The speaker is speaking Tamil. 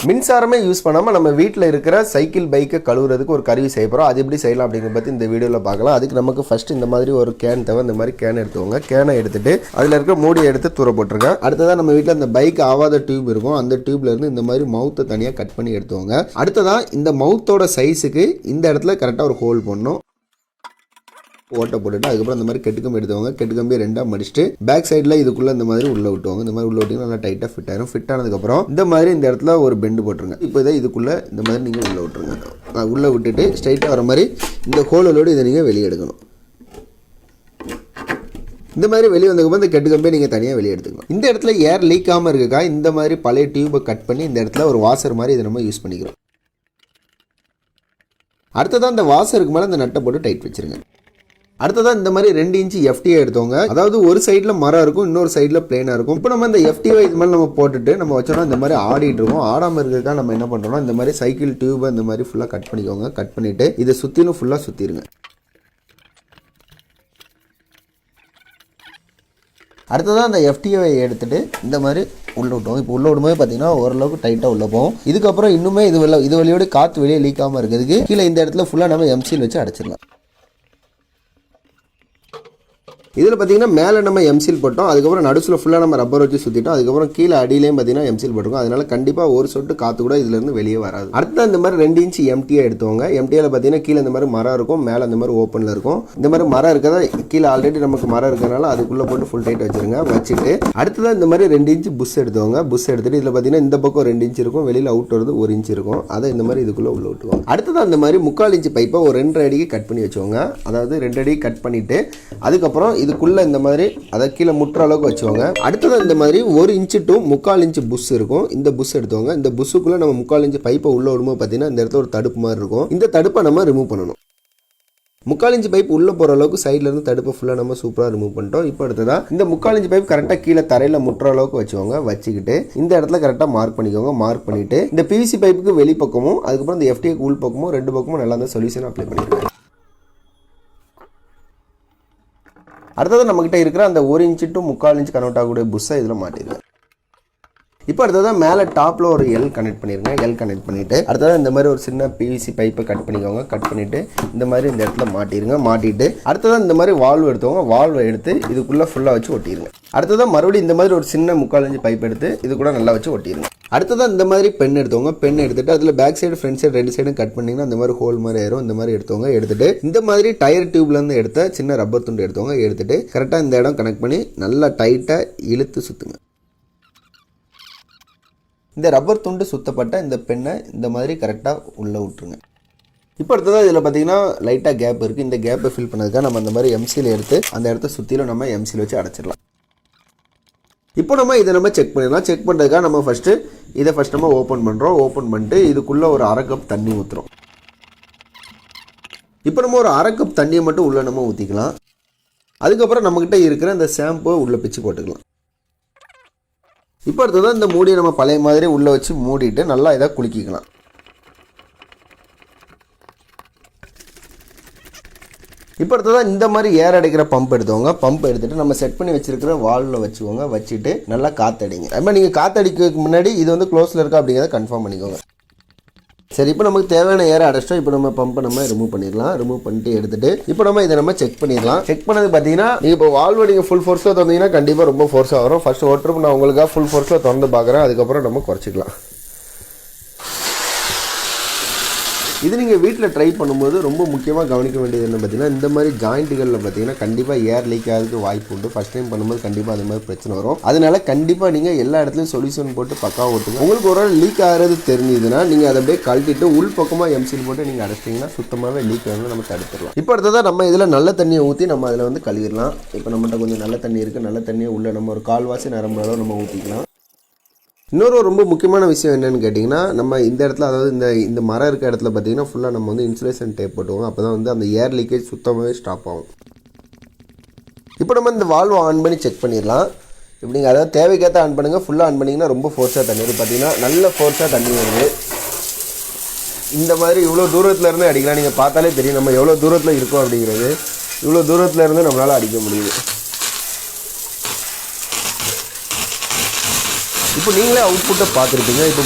மின்சாரமே யூஸ் பண்ணாமல் நம்ம வீட்டில் இருக்கிற சைக்கிள் பைக்கை கழுவுறதுக்கு ஒரு கருவி செய்ய போகிறோம். அது எப்படி செய்யலாம் அப்படிங்கிறத பற்றி இந்த வீடியோவில் பார்க்கலாம். அதுக்கு நமக்கு ஃபஸ்ட்டு இந்த மாதிரி ஒரு கேன் தேவை. இந்த மாதிரி கேன் எடுத்துக்கோங்க. கேனை எடுத்துகிட்டு அதில் இருக்கிற மூடியை எடுத்து தூர போட்டுருங்க. அடுத்ததான் நம்ம வீட்டில் அந்த பைக் ஆகாத டியூப் இருக்கும். அந்த டியூப்லேருந்து இந்த மாதிரி மவுத்தை தனியாக கட் பண்ணி எடுத்துக்கோங்க. அடுத்ததான் இந்த மவுத்தோட சைஸுக்கு இந்த இடத்துல கரெக்டாக ஒரு ஹோல் போடணும். ஓட்டை போட்டுட்டு அதுக்கப்புறம் இந்த மாதிரி கெட்டுக்கம்பி எடுத்துவாங்க. கெட்டுக்கம்பி ரெண்டாக மடிச்சுட்டு பேக் சைடில் இதுக்குள்ளே இந்த மாதிரி உள்ளே விட்டுவாங்க. இந்த மாதிரி உள்ள விட்டிங்கன்னா நல்லா டைட்டாக ஃபிட் ஆயிரும். ஃபிட் ஆனதுக்கப்புறம் இந்த மாதிரி இந்த இடத்துல ஒரு பெண்டு போட்டுருங்க. இப்போ இதை இதுக்குள்ளே இந்த மாதிரி நீங்கள் உள்ளே விட்டுருங்க. உள்ளே விட்டுட்டு ஸ்ட்ரைட்டாக வர மாதிரி இந்த ஹோலோடு இதை நீங்கள் வெளியே எடுக்கணும். இந்த மாதிரி வெளியே வந்ததுக்கப்புறம் இந்த கெட்டுக்கம்பியை நீங்கள் தனியாக வெளியே எடுத்துக்கணும். இந்த இடத்துல ஏர் லீக் ஆகாமல் இருக்கா இந்த மாதிரி பழைய டியூபை கட் பண்ணி இந்த இடத்துல ஒரு வாசர் மாதிரி இதை நம்ம யூஸ் பண்ணிக்கிறோம். அடுத்ததான் இந்த வாசருக்கு மேலே இந்த நட்டை போட்டு டைட் வச்சுருங்க. அடுத்ததான் இந்த மாதிரி 2 இன்ச்சு எஃப்டிஐ எடுத்தவங்க. அதாவது ஒரு சைடில் மரம் இருக்கும், இன்னொரு சைடில் பிளேனாக இருக்கும். இப்போ நம்ம இந்த எஃப்டிஐ இது மாதிரி நம்ம போட்டுட்டு நம்ம வச்சோம்னா இந்த மாதிரி ஆடிட்டு இருக்கோம். ஆடாமல் இருக்கிறதுக்காக நம்ம என்ன பண்ணுறோம்னா இந்த மாதிரி சைக்கிள் டியூபை இந்த மாதிரி ஃபுல்லாக கட் பண்ணிக்கோங்க. கட் பண்ணிவிட்டு இதை சுற்றிலும் ஃபுல்லாக சுற்றிடுங்க. அடுத்ததான் அந்த எஃப்டிஐ எடுத்துகிட்டு இந்த மாதிரி உள்ளே விட்டோம். இப்போ உள்ளே விடும்போது பார்த்தீங்கன்னா ஓரளவுக்கு டைட்டாக உள்ளே போகும். இதுக்கப்புறம் இன்னுமே இது வழியோடு காற்று வெளியே லீக் ஆகாமல் இருக்கிறதுக்கு கீழே இந்த இடத்துல ஃபுல்லாக நம்ம எம்சில் வச்சு அடைச்சிடலாம். இதில் பார்த்தீங்கன்னா மேலே நம்ம எம்சில் போட்டோம். அதுக்கப்புறம் நடுசில் ஃபுல்லாக நம்ம ரப்பர் வச்சு சுற்றிட்டோம். அதுக்கப்புறம் கீழே அடியிலையும் பார்த்தீங்கன்னா எம்சில் போட்டிருக்கோம். அதனால கண்டிப்பாக ஒரு சொட்டு காற்று கூட இதுலேருந்து வெளியே வராது. அடுத்த இந்த மாதிரி 2 இன்ச்சு எம்டியை எடுத்துவாங்க. எம்டியில் பார்த்தீங்கன்னா கீழே இந்த மாதிரி மரம் இருக்கும், மேலே இந்த மாதிரி ஓப்பனில் இருக்கும். இந்த மாதிரி மரம் இருக்கிறதா கீழே ஆல்ரெடி நமக்கு மரம் இருக்கிறனால அதுக்குள்ளே போட்டு ஃபுல் டைட் வச்சுருங்க. வச்சுட்டு அடுத்ததான் இந்த மாதிரி 2 இன்ச்சு புஷ் எடுத்துவாங்க. புஷ் எடுத்துட்டு இதில் பார்த்தீங்கன்னா இந்த பக்கம் 2 இன்ச்சு இருக்கும், வெளியில் அவுட் வருது 1 இன்ச்சு இருக்கும். அதை இந்த மாதிரி இதுக்குள்ளே உள்ள விட்டுவோம். அடுத்ததான் இந்த மாதிரி 3/4 இன்ச்சு பைப்பை ஒரு 2.5 அடிக்கு கட் பண்ணி வச்சுவாங்க. அதாவது 2 அடி கட் பண்ணிவிட்டு அதுக்கப்புறம் இதுக்குள்ளே இந்த மாதிரி அதை கீழே முட்டுற அளவுக்கு வச்சுவாங்க. அடுத்தது இந்த மாதிரி 1 இன்ச்சு டு 3/4 இன்ச்சு புஷ் இருக்கும். இந்த புஷ் எடுத்துவாங்க. இந்த புஷ்ஷுக்குள்ளே நம்ம 3/4 இன்ச்சு பைப்பை உள்ள விடும்போது பார்த்தீங்கன்னா இந்த இடத்துல ஒரு தடுப்பு மாதிரி இருக்கும். இந்த தடுப்பை நம்ம ரிமூவ் பண்ணணும். 3/4 இன்ச்சு பைப் உள்ளே போகிற அளவுக்கு சைடில் இருந்து தடுப்பை ஃபுல்லாக நம்ம சூப்பராக ரிமூவ் பண்ணிட்டோம். இப்போ அடுத்ததான் இந்த 3/4 இன்ச்சு பைப் கரெக்டாக கீழே தரையில் முட்டுற அளவுக்கு வச்சுக்கோங்க. வச்சுக்கிட்டு இந்த இடத்துல கரெக்டாக மார்க் பண்ணிக்கோங்க. மார்க் பண்ணிவிட்டு இந்த பிவிசி பைப்புக்கு வெளிப்பக்கமும் அதுக்கப்புறம் இந்த எஃப்டிக்கு உள் பக்கமும் 2 பக்கமும் நல்லா அந்த சொல்யூஷன் அப்ளை பண்ணிடுங்க. அடுத்தது நம்மகிட்ட இருக்கிற அந்த 1 இன்ச்சு டு 3/4 இன்ச்சு கன்வெர்ட் ஆகக்கூடிய புஷ்ஷை இதில் மாட்டிடுங்க. இப்போ அடுத்ததான் மேலே டாப்பில் ஒரு எல் கனெக்ட் பண்ணிடுங்க. எல் கனெக்ட் பண்ணிவிட்டு அடுத்ததான் இந்த மாதிரி ஒரு சின்ன பிவிசி பைப்பை கட் பண்ணிக்கோங்க. கட் பண்ணிவிட்டு இந்த மாதிரி இந்த இடத்துல மாட்டிடுங்க. மாட்டிட்டு அடுத்ததான் இந்த மாதிரி வால்வு எடுத்துவோங்க. வால்வை எடுத்து இதுக்குள்ளே ஃபுல்லாக வச்சு ஒட்டிடுங்க. அடுத்ததான் மறுபடியும் இந்த மாதிரி ஒரு சின்ன 3/4 இன்ச்சு பைப் எடுத்து இது கூட நல்லா வச்சு ஒட்டிடுங்க. அடுத்ததான் இந்த மாதிரி பென் எடுத்தவங்க. பென் எடுத்துட்டு அதில் பேக் சைடு ஃப்ரண்ட் சைடு 2 சைடும் கட் பண்ணிங்கன்னா இந்த மாதிரி ஹோல் மாதிரி ஆயிரும். இந்த மாதிரி எடுத்தவங்க எடுத்துட்டு இந்த மாதிரி டயர் டியூப்லேருந்து எடுத்த சின்ன ரப்பர் துண்டு எடுத்தவங்க எடுத்துட்டு கரெக்டாக இந்த இடம் கனெக்ட் பண்ணி நல்லா டைட்டாக இழுத்து சுற்றுங்க. இந்த ரப்பர் துண்டு சுத்தப்பட்ட இந்த பெண்ணை இந்த மாதிரி கரெக்டாக உள்ளே விட்டுருங்க. இப்போ அடுத்ததான் இதில் பார்த்தீங்கன்னா லைட்டாக கேப் இருக்குது. இந்த கேப்பை ஃபில் பண்ணதுக்காக நம்ம அந்த மாதிரி எம்சியில் எடுத்து அந்த இடத்த சுற்றிலும் நம்ம எம்சியில் வச்சு அடைச்சிடலாம். இப்போ நம்ம இதை நம்ம செக் பண்ணிடலாம். செக் பண்ணுறதுக்காக நம்ம இதை ஃபஸ்ட் நம்ம ஓப்பன் பண்ணுறோம். ஓப்பன் பண்ணிட்டு இதுக்குள்ளே ஒரு 1/2 கப் தண்ணி ஊற்றுறோம். இப்போ நம்ம ஒரு 1/2 கப் தண்ணியை மட்டும் உள்ளே நம்ம ஊற்றிக்கலாம். அதுக்கப்புறம் நம்மக்கிட்ட இருக்கிற இந்த ஷாம்புவை உள்ளே பிச்சு போட்டுக்கலாம். இப்போ அடுத்ததான் இந்த மூடியை நம்ம பழைய மாதிரி உள்ளே வச்சு மூடிட்டு நல்லா இதை குலுக்கிக்கலாம். இப்போ அடுத்ததான் இந்த மாதிரி ஏர் அடைக்கிற பம்ப் எடுத்துவோங்க. பம்ப் எடுத்துகிட்டு நம்ம செட் பண்ணி வச்சிருக்கிற வால்வில் வச்சுக்கோங்க. வச்சுட்டு நல்லா காற்றடிங்க. அதுமாதிரி நீங்கள் காற்றடிக்கிறதுக்கு முன்னாடி இது வந்து க்ளோஸில் இருக்கா அப்படிங்கிறத கன்ஃபார்ம் பண்ணிக்கோங்க. சரி, இப்போ நமக்கு தேவையான ஏரை அடைச்சிட்டோம். இப்போ நம்ம பம்பை நம்ம ரிமூவ் பண்ணிடலாம். ரிமூவ் பண்ணிட்டு எடுத்துட்டு இப்போ நம்ம இதை நம்ம செக் பண்ணிடலாம். செக் பண்ணது பார்த்தீங்கன்னா நீங்கள் இப்போ வால்வை நீங்கள் ஃபுல் ஃபோர்ஸில் திறந்தீங்கன்னா கண்டிப்பாக ரொம்ப ஃபோர்ஸாக வரும். ஃபர்ஸ்ட் ஒரு ட்ரிப் நான் உங்களுக்காக ஃபுல் ஃபோர்ஸில் திறந்து பார்க்குறேன். அதுக்கப்புறம் நம்ம குறைச்சிக்கலாம். இது நீங்கள் வீட்டில் ட்ரை பண்ணும்போது ரொம்ப முக்கியமாக கவனிக்க வேண்டியது என்ன பார்த்தீங்கன்னா இந்த மாதிரி ஜாயிண்ட்டுகளில் பார்த்தீங்கன்னா கண்டிப்பாக ஏர் லீக் ஆகிறதுக்கு வாய்ப்பு உண்டு. ஃபஸ்ட் டைம் பண்ணும்போது கண்டிப்பாக அது மாதிரி பிரச்சனை வரும். அதனால கண்டிப்பாக நீங்கள் எல்லா இடத்துலையும் சொல்யூஷன் போட்டு பக்காவாக ஓட்டுங்க. உங்களுக்கு ஒரு லீக் ஆகிறது தெரிஞ்சுதுன்னா நீங்கள் அதை அப்படியே கழட்டிட்டு உள் பக்கமாக எம்சில் போட்டு நீங்கள் அடைச்சிட்டிங்கன்னா சுத்தமாகவே லீக் ஆகிறது நம்ம தடுத்துடலாம். இப்போ அடுத்ததான் நம்ம இதில் நல்ல தண்ணியை ஊற்றி நம்ம அதில் வந்து கழுவிடலாம். இப்போ நம்மகிட்ட கொஞ்சம் நல்ல தண்ணி இருக்குது. நல்ல தண்ணியை உள்ளே நம்ம ஒரு 1/4 நிரம்பு அளவு நம்ம ஊற்றிக்கலாம். இன்னொரு ரொம்ப முக்கியமான விஷயம் என்னென்னு கேட்டிங்கன்னா நம்ம இந்த இடத்துல அதாவது இந்த மரம் இருக்க இடத்துல பார்த்தீங்கன்னா ஃபுல்லாக நம்ம வந்து இன்சுலேஷன் டேப் போட்டுவோம். அப்போ தான் வந்து அந்த ஏர் லீக்கேஜ் சுத்தமாகவே ஸ்டாப் ஆகும். இப்போ நம்ம இந்த வால்வை ஆன் பண்ணி செக் பண்ணிடலாம். இப்படிங்க அதாவது தேவைக்கேற்ற ஆன் பண்ணுங்கள். ஃபுல்லாக ஆன் பண்ணிங்கன்னா ரொம்ப ஃபோர்ஸாக தண்ணி வருது. பார்த்தீங்கன்னா நல்ல ஃபோர்ஸாக தண்ணி வருது. இந்த மாதிரி இவ்வளோ தூரத்தில் இருந்து அடிக்கலாம். நீங்கள் பார்த்தாலே தெரியும் நம்ம எவ்வளோ தூரத்தில் இருக்கோம் அப்படிங்கிறது. இவ்வளோ தூரத்தில் இருந்து நம்மளால் அடிக்க முடியுது. இப்போ நீங்களே அவுட்புட்டை பார்த்துருப்பீங்க. இப்போ